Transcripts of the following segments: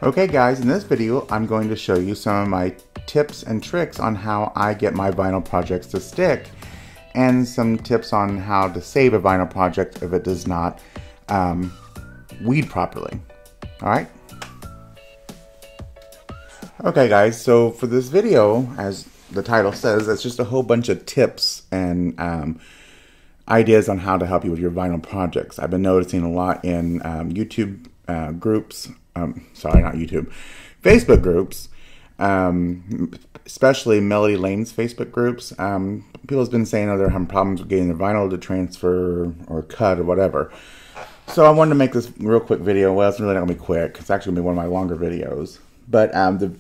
Okay guys, in this video I'm going to show you some of my tips and tricks on how I get my vinyl projects to stick, and some tips on how to save a vinyl project if it does not weed properly. Alright? Okay guys, so for this video, as the title says, it's just a whole bunch of tips and ideas on how to help you with your vinyl projects. I've been noticing a lot in YouTube groups, sorry, not YouTube, Facebook groups, especially Melody Lane's Facebook groups. People have been saying they're having problems with getting their vinyl to transfer or cut or whatever. So I wanted to make this real quick video. Well, it's really not going to be quick. It's actually going to be one of my longer videos. But the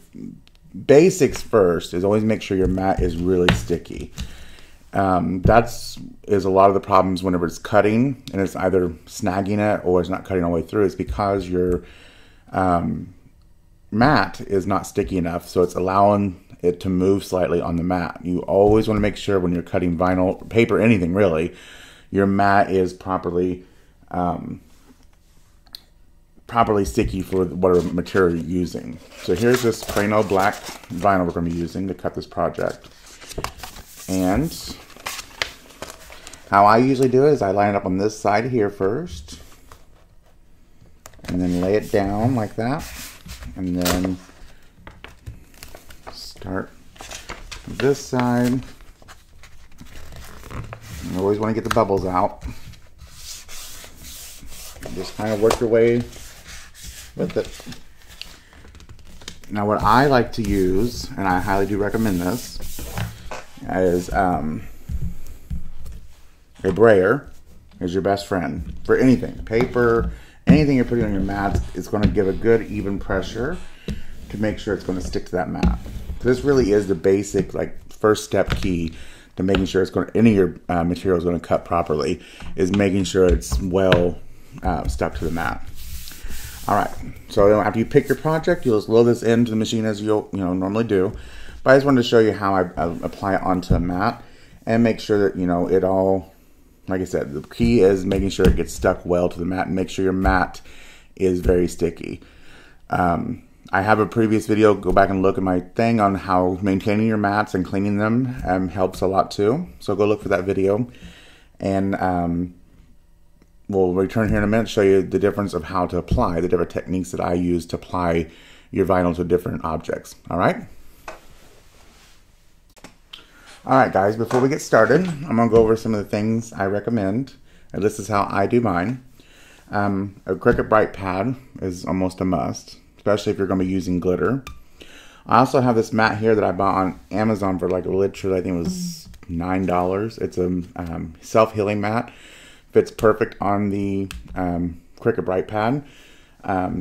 basics first is always make sure your mat is really sticky. That's a lot of the problems whenever it's cutting and it's either snagging it or it's not cutting all the way through. It's because your mat is not sticky enough, so it's allowing it to move slightly on the mat. You always want to make sure when you're cutting vinyl, paper, anything really, your mat is properly sticky for whatever material you're using. So here's this plain old black vinyl we're going to be using to cut this project. And how I usually do it is I line it up on this side here first, and then lay it down like that, and then start this side. You always want to get the bubbles out. Just kind of work your way with it. Now what I like to use, and I highly do recommend this, is a brayer is your best friend for anything. Paper, anything you're putting on your mat, it's going to give a good even pressure to make sure it's going to stick to that mat. So this really is the basic, like, first step key to making sure it's going to, any of your material is going to cut properly, is making sure it's well stuck to the mat. Alright, so after you pick your project, you'll just load this into the machine as you'll normally do. But I just wanted to show you how I apply it onto a mat and make sure that, it all, like I said, the key is making sure it gets stuck well to the mat and make sure your mat is very sticky. I have a previous video, go back and look at my thing on how maintaining your mats and cleaning them helps a lot too. So go look for that video, and we'll return here in a minute to show you the difference of how to apply the different techniques that I use to apply your vinyl to different objects. Alright? Alright guys, before we get started, I'm going to go over some of the things I recommend, and this is how I do mine. A Cricut Bright pad is almost a must, especially if you're going to be using glitter. I also have this mat here that I bought on Amazon for like literally, I think it was $9. It's a self-healing mat. Fits perfect on the Cricut Bright pad.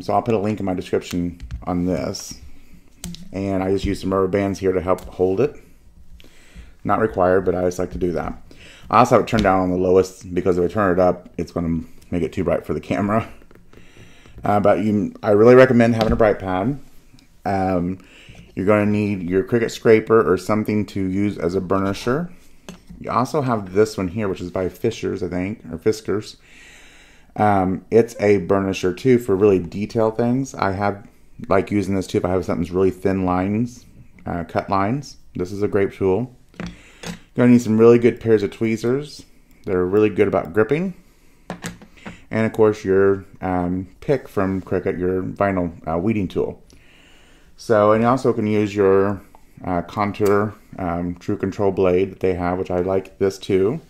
So I'll put a link in my description on this. And I just use some rubber bands here to help hold it. Not required, but I just like to do that. I also have it turned down on the lowest because if I turn it up, it's going to make it too bright for the camera. But I really recommend having a bright pad. You're going to need your Cricut scraper or something to use as a burnisher. You also have this one here, which is by Fishers, I think, or Fiskars. It's a burnisher too for really detailed things. I like using this too if I have something's really thin lines, cut lines. This is a great tool. You're going to need some really good pairs of tweezers. They're really good about gripping. And of course your pick from Cricut, your vinyl weeding tool. So, and you also can use your Contour True Control blade that they have, which I like this too.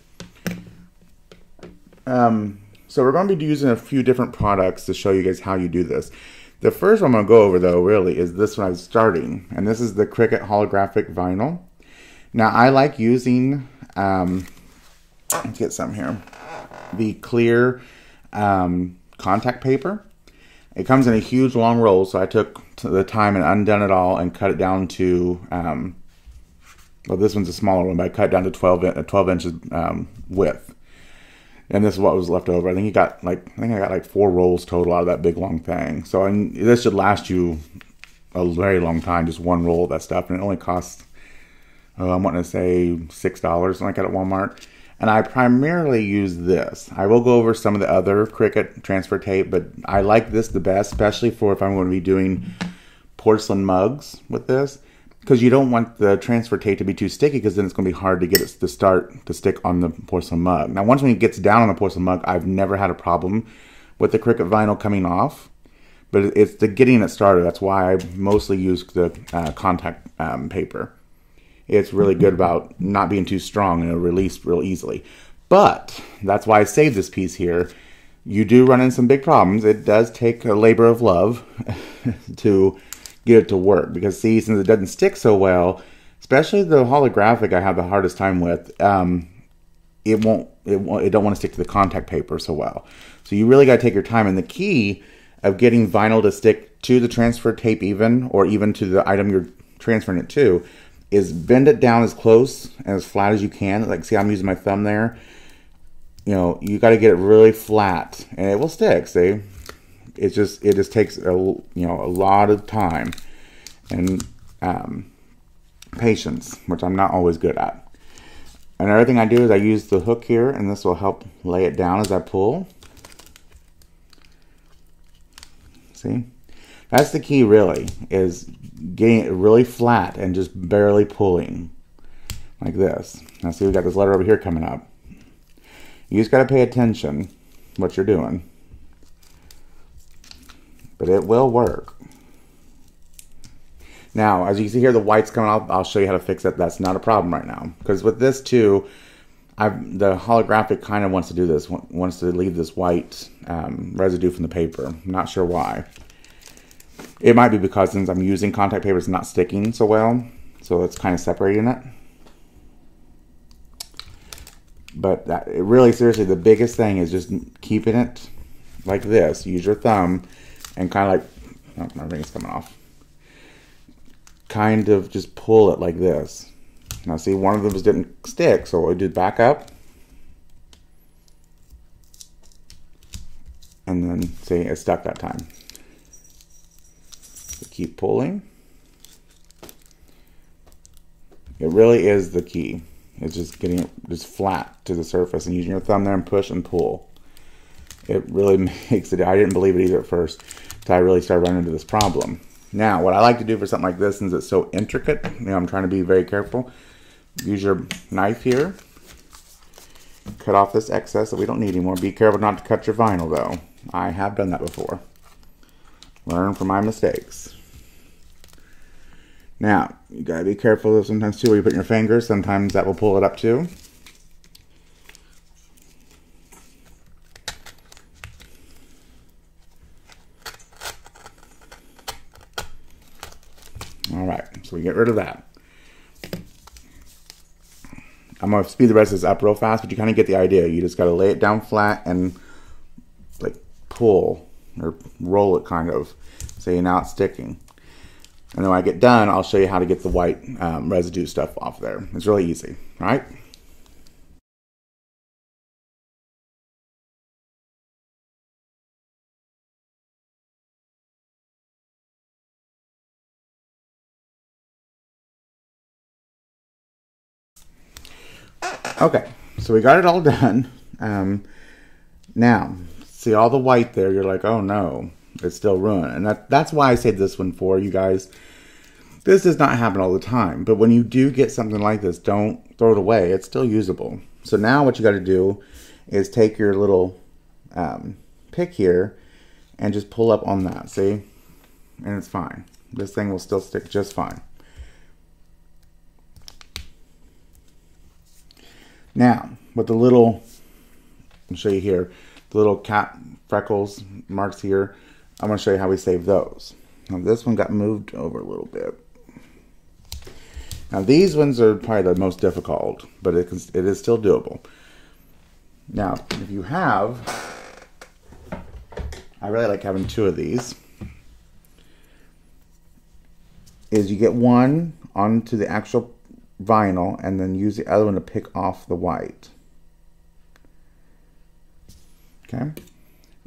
So we're going to be using a few different products to show you guys how you do this. The first one I'm going to go over though really is this one I was starting, and this is the Cricut holographic vinyl. Now I like using, let's get some here, the clear contact paper. It comes in a huge long roll, so I took the time and undone it all and cut it down to, well, this one's a smaller one, but I cut it down to 12 inches width. And this is what was left over. I think I got like 4 rolls total out of that big long thing. So this should last you a very long time, just one roll of that stuff, and it only costs, I'm wanting to say $6, something like that at Walmart. And I primarily use this. I will go over some of the other Cricut transfer tape, but I like this the best, especially for if I'm going to be doing porcelain mugs with this, because you don't want the transfer tape to be too sticky, because then it's going to be hard to get it to start to stick on the porcelain mug. Now, once when it gets down on the porcelain mug, I've never had a problem with the Cricut vinyl coming off, but it's the getting it started. That's why I mostly use the contact paper. It's really good about not being too strong, and it'll release real easily. But that's why I saved this piece here. You do run into some big problems. It does take a labor of love to get it to work. Because see, since it doesn't stick so well, especially the holographic I have the hardest time with, it don't want to stick to the contact paper so well. So you really got to take your time. And the key of getting vinyl to stick to the transfer tape even, or even to the item you're transferring it to, is bend it down as close and as flat as you can. Like, see, I'm using my thumb there. You know, you got to get it really flat, and it will stick. See, it just takes a lot of time and patience, which I'm not always good at. Another thing I do is I use the hook here, and this will help lay it down as I pull. See? That's the key, really, is getting it really flat and just barely pulling like this. Now see, we got this letter over here coming up. You just got to pay attention what you're doing. But it will work. Now, as you can see here, the white's coming off. I'll show you how to fix it. That's not a problem right now. Because with this too, the holographic kind of wants to do this. Wants to leave this white residue from the paper. I'm not sure why. It might be because since I'm using contact paper, it's not sticking so well. So it's kind of separating it. But really, seriously, the biggest thing is just keeping it like this. Use your thumb and kind of like, oh, my ring's coming off. Kind of just pull it like this. Now see, one of them didn't stick, so I did back up. And then see, it stuck that time. Keep pulling. It really is the key. It's just getting it just flat to the surface and using your thumb there and push and pull. It really makes it. I didn't believe it either at first until I really started running into this problem. Now, what I like to do for something like this, since it's so intricate, I'm trying to be very careful. Use your knife here. Cut off this excess that we don't need anymore. Be careful not to cut your vinyl though. I have done that before. Learn from my mistakes. Now, you gotta be careful sometimes too where you put your fingers. Sometimes that will pull it up too. Alright, so we get rid of that. I'm going to speed the rest of this up real fast, but you kind of get the idea. You just got to lay it down flat and like pull or roll it kind of. So now it's sticking. And then when I get done, I'll show you how to get the white residue stuff off there. It's really easy, right? Okay, so we got it all done. Now, see all the white there, you're like, oh no, it's still ruined. And that's why I saved this one for you guys. This does not happen all the time, but when you do get something like this, don't throw it away. It's still usable. So now what you got to do is take your little pick here and just pull up on that, see? And it's fine. This thing will still stick just fine. Now, with the little, I'll show you here, the little cat freckles marks here, I'm going to show you how we save those. Now this one got moved over a little bit. Now these ones are probably the most difficult, but it is still doable. Now, if you have, I really like having two of these, is you get one onto the actual vinyl and then use the other one to pick off the white. Okay,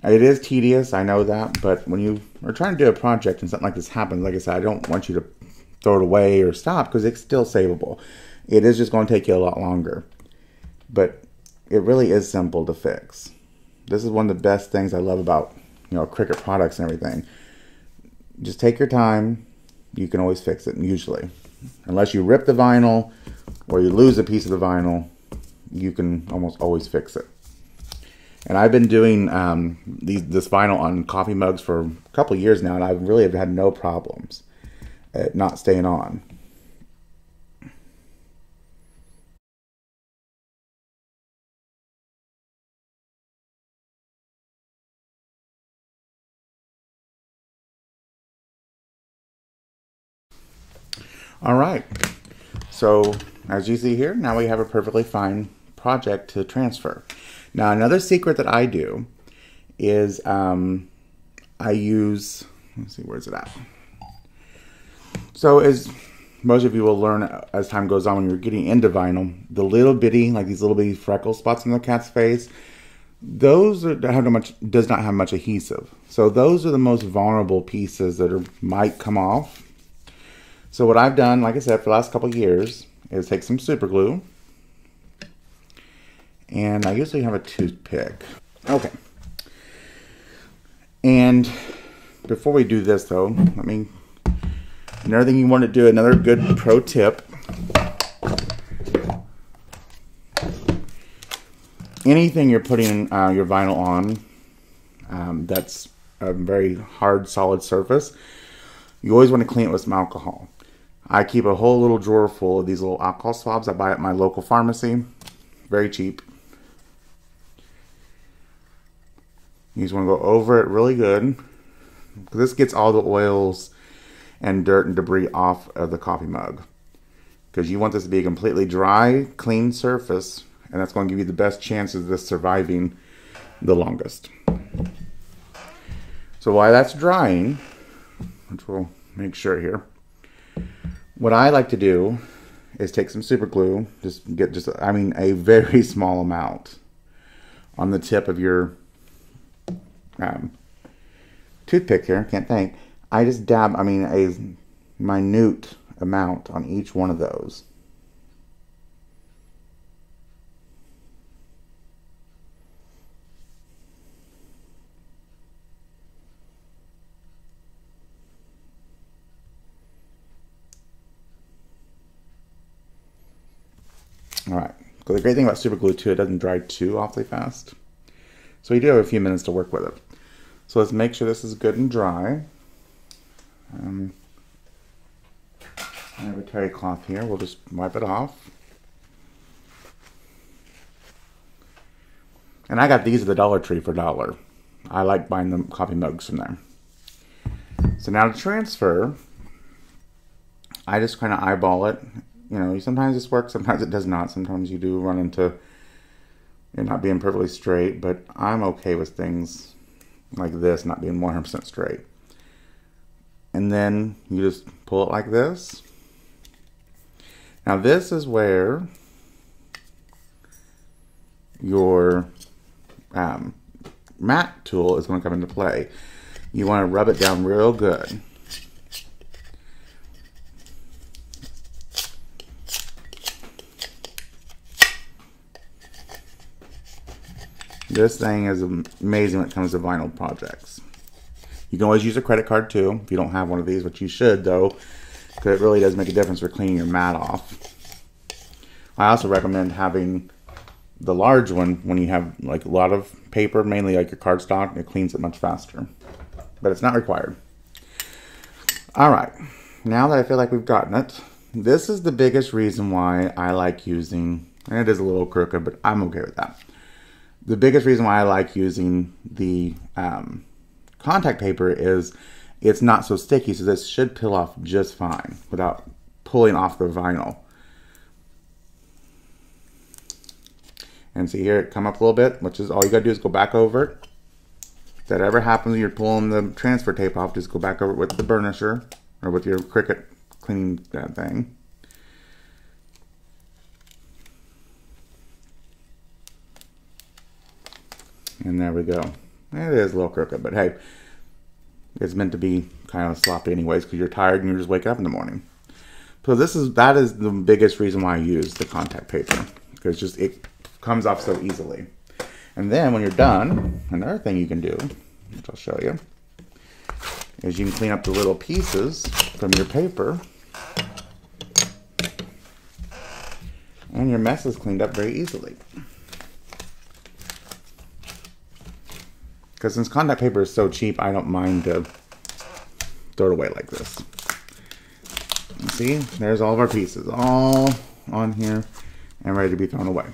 it is tedious, I know that, but when you are trying to do a project and something like this happens, like I said, I don't want you to throw it away or stop because it's still savable. It is just going to take you a lot longer, but it really is simple to fix. This is one of the best things I love about, Cricut products and everything. Just take your time. You can always fix it, usually. Unless you rip the vinyl or you lose a piece of the vinyl, you can almost always fix it. And I've been doing this vinyl on coffee mugs for a couple of years now, and I really have had no problems at not staying on. All right, so as you see here, now we have a perfectly fine project to transfer. Now another secret that I do is I use, let's see, where's it at? So as most of you will learn as time goes on when you're getting into vinyl, the little bitty, like these little bitty freckle spots on the cat's face, those does not have much adhesive. So those are the most vulnerable pieces that might come off. So what I've done, like I said, for the last couple of years, is take some super glue. And I usually have a toothpick. Okay. And before we do this though, another thing you want to do, another good pro tip. Anything you're putting your vinyl on that's a very hard, solid surface, you always want to clean it with some alcohol. I keep a whole little drawer full of these little alcohol swabs I buy at my local pharmacy. Very cheap. You just want to go over it really good. This gets all the oils and dirt and debris off of the coffee mug. Because you want this to be a completely dry, clean surface. And that's going to give you the best chances of this surviving the longest. So while that's drying, which we'll make sure here, what I like to do is take some super glue, a very small amount on the tip of your toothpick here, can't think. I just dab, a minute amount on each one of those. Alright, so the great thing about super glue too, it doesn't dry too awfully fast. So you do have a few minutes to work with it. So let's make sure this is good and dry. I have a terry cloth here, we'll just wipe it off. And I got these at the Dollar Tree for $1. I like buying the coffee mugs from there. So now to transfer, I just kind of eyeball it. Sometimes this works, sometimes it does not. Sometimes you do run into it not being perfectly straight, but I'm okay with things like this not being 100% straight. And then you just pull it like this. Now this is where your mat tool is going to come into play. You want to rub it down real good. This thing is amazing when it comes to vinyl projects. You can always use a credit card too, if you don't have one of these, which you should though, because it really does make a difference for cleaning your mat off. I also recommend having the large one when you have like a lot of paper, mainly like your cardstock. It cleans it much faster, but it's not required. Alright, now that I feel like we've gotten it, this is the biggest reason why I like using, and it is a little crooked, but I'm okay with that. The biggest reason why I like using the contact paper is it's not so sticky, so this should peel off just fine without pulling off the vinyl. And see here, it come up a little bit, which is all you gotta do is go back over it. If that ever happens when you're pulling the transfer tape off, just go back over it with the burnisher or with your Cricut cleaning thing. And there we go. It is a little crooked, but hey, it's meant to be kind of sloppy anyways because you're tired and you're just waking up in the morning. So that is the biggest reason why I use the contact paper, because it comes off so easily. And then when you're done, another thing you can do, which I'll show you, is you can clean up the little pieces from your paper. And your mess is cleaned up very easily. Because since contact paper is so cheap, I don't mind to throw it away like this. See, there's all of our pieces, all on here and ready to be thrown away.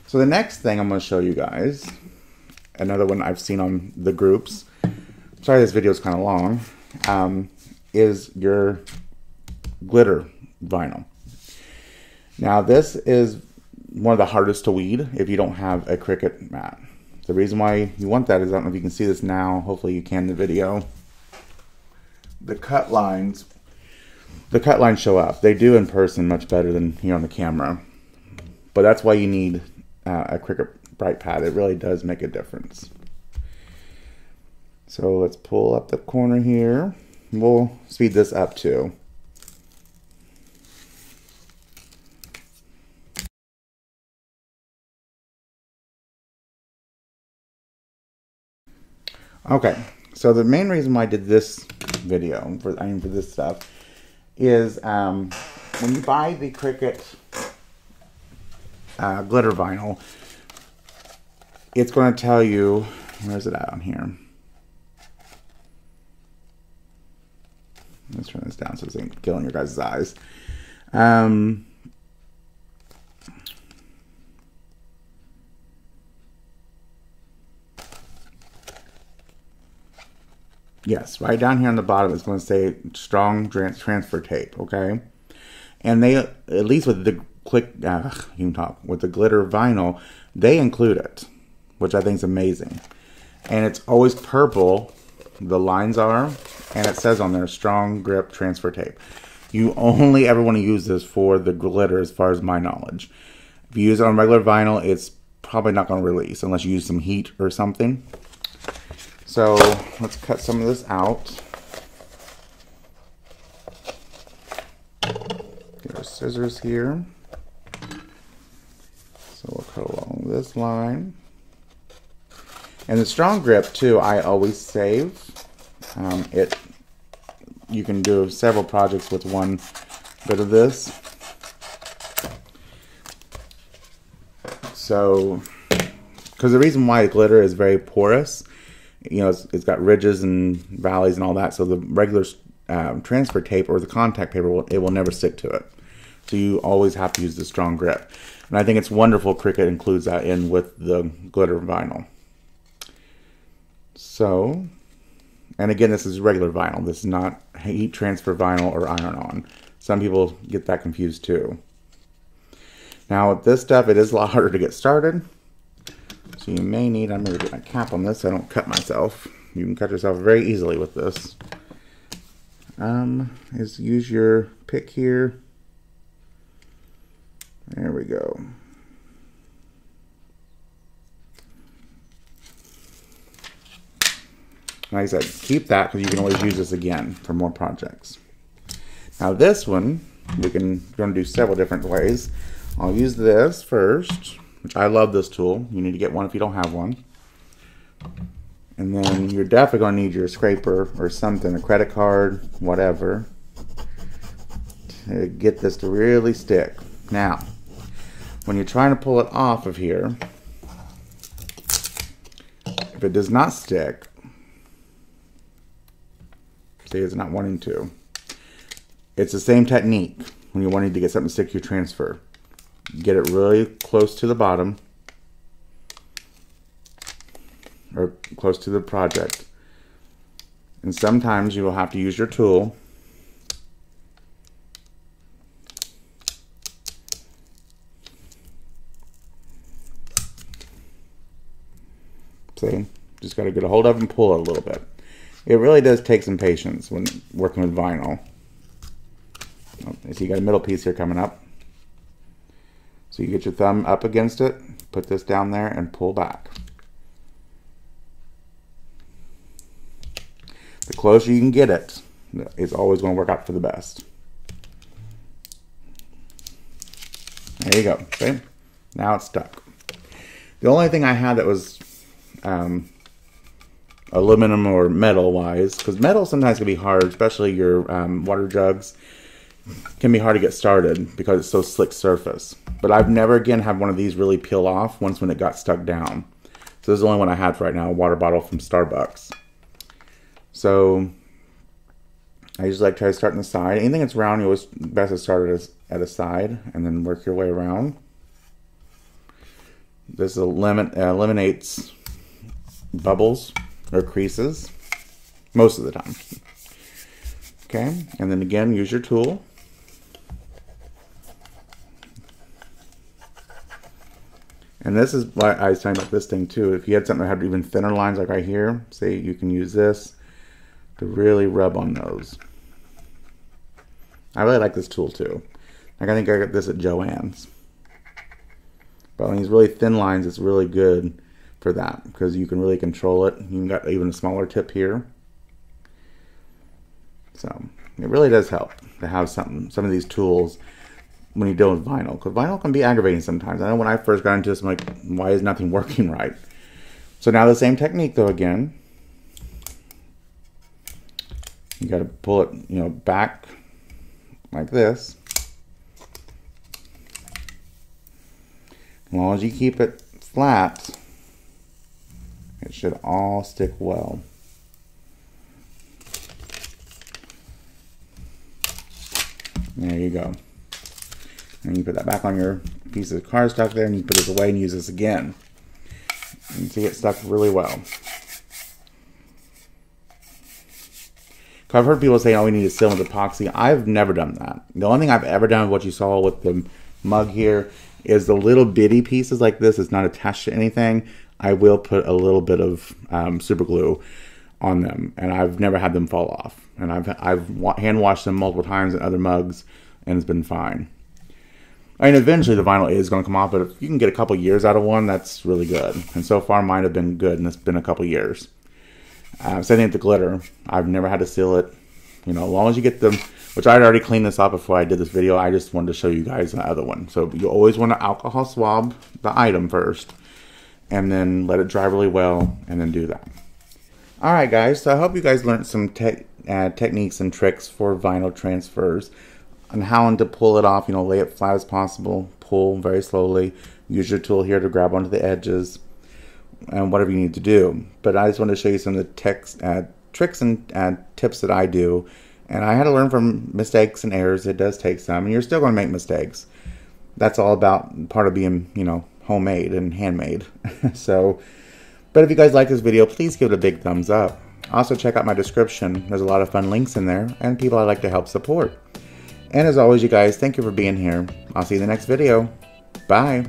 So the next thing I'm going to show you guys, another one I've seen on the groups, sorry this video is kind of long, is your glitter vinyl. Now this is one of the hardest to weed if you don't have a Cricut mat. The reason why you want that is, I don't know if you can see this now, hopefully you can in the video. The cut lines show up. They do in person much better than here on the camera. But that's why you need a Cricut bright pad. It really does make a difference. So let's pull up the corner here. We'll speed this up too. Okay, so the main reason why I did this video, for this stuff, is when you buy the Cricut glitter vinyl, it's going to tell you, where's it at on here? Let's turn this down so it ain't killing your guys' eyes. Yes, right down here on the bottom it's going to say strong transfer tape, okay? And they, at least with the with the glitter vinyl, they include it, which I think is amazing. And it's always purple, the lines are, and it says on there, strong grip transfer tape. You only ever want to use this for the glitter as far as my knowledge. If you use it on regular vinyl, it's probably not going to release unless you use some heat or something. So let's cut some of this out. Get our scissors here. So we'll cut along this line. And the strong grip too, I always save. You can do several projects with one bit of this. So, because the reason why glitter is very porous, you know, it's got ridges and valleys and all that, so the regular transfer tape or the contact paper, will never stick to it. So you always have to use the strong grip. And I think it's wonderful Cricut includes that in with the glitter vinyl. So, and again, this is regular vinyl. This is not heat transfer vinyl or iron-on. Some people get that confused too. Now with this stuff, it is a lot harder to get started. So you may need, I'm going to get my cap on this so I don't cut myself. You can cut yourself very easily with this. Is use your pick here. There we go. Like I said, keep that because you can always use this again for more projects. Now this one, we're going to do several different ways. I'll use this first, which I love this tool. You need to get one if you don't have one. And then you're definitely going to need your scraper or something, a credit card, whatever, to get this to really stick. Now, when you're trying to pull it off of here, if it does not stick, see it's not wanting to, it's the same technique when you're wanting to get something to stick to your transfer. Get it really close to the bottom or close to the project, and sometimes you will have to use your tool see, just got to get a hold of and pull it a little bit. It really does take some patience when working with vinyl. Oh, so you got a middle piece here coming up. So you get your thumb up against it, put this down there, and pull back. The closer you can get it, it's always going to work out for the best. There you go. See? Now it's stuck. The only thing I had that was aluminum or metal wise, because metal sometimes can be hard, especially your water jugs, can be hard to get started because it's so slick surface. But I've never again had one of these really peel off once when it got stuck down. So this is the only one I had for right now, a water bottle from Starbucks. So I usually like to try to start on the side. Anything that's round, you always best to start it at a side and then work your way around. This eliminates bubbles or creases most of the time. Okay, and then again, use your tool. And this is why I was talking about this thing too. If you had something that had even thinner lines like right here, say you can use this to really rub on those. I really like this tool too. Like I think I got this at Joann's. But on these really thin lines, it's really good for that because you can really control it. You got even a smaller tip here. So it really does help to have some of these tools when you deal with vinyl, because vinyl can be aggravating sometimes. I know when I first got into this, I'm like, why is nothing working right? So now the same technique though again. You got to pull it, you know, back like this. As long as you keep it flat, it should all stick well. There you go. And you put that back on your piece of cardstock there, and you put it away and use this again. And see it stuck really well. I've heard people say, oh, we need to seal with epoxy. I've never done that. The only thing I've ever done, what you saw with the mug here, is the little bitty pieces like this. It's not attached to anything. I will put a little bit of super glue on them, and I've never had them fall off. And I've hand washed them multiple times in other mugs, and it's been fine. I mean, eventually the vinyl is going to come off, but if you can get a couple years out of one, that's really good. And so far, mine have been good, and it's been a couple years. Same thing with the glitter. I've never had to seal it. You know, as long as you get them, which I'd already cleaned this up before I did this video. I just wanted to show you guys the other one. So you always want to alcohol swab the item first, and then let it dry really well, and then do that. All right, guys. So I hope you guys learned some techniques and tricks for vinyl transfers, and how to pull it off. You know, lay it flat as possible, pull very slowly, use your tool here to grab onto the edges, and whatever you need to do. But I just wanted to show you some of the tricks and tips that I do. And I had to learn from mistakes and errors. It does take some, and you're still going to make mistakes. That's all about part of being, you know, homemade and handmade. So, but if you guys like this video, please give it a big thumbs up. Also, check out my description. There's a lot of fun links in there, and people I like to help support. And as always, you guys, thank you for being here. I'll see you in the next video. Bye.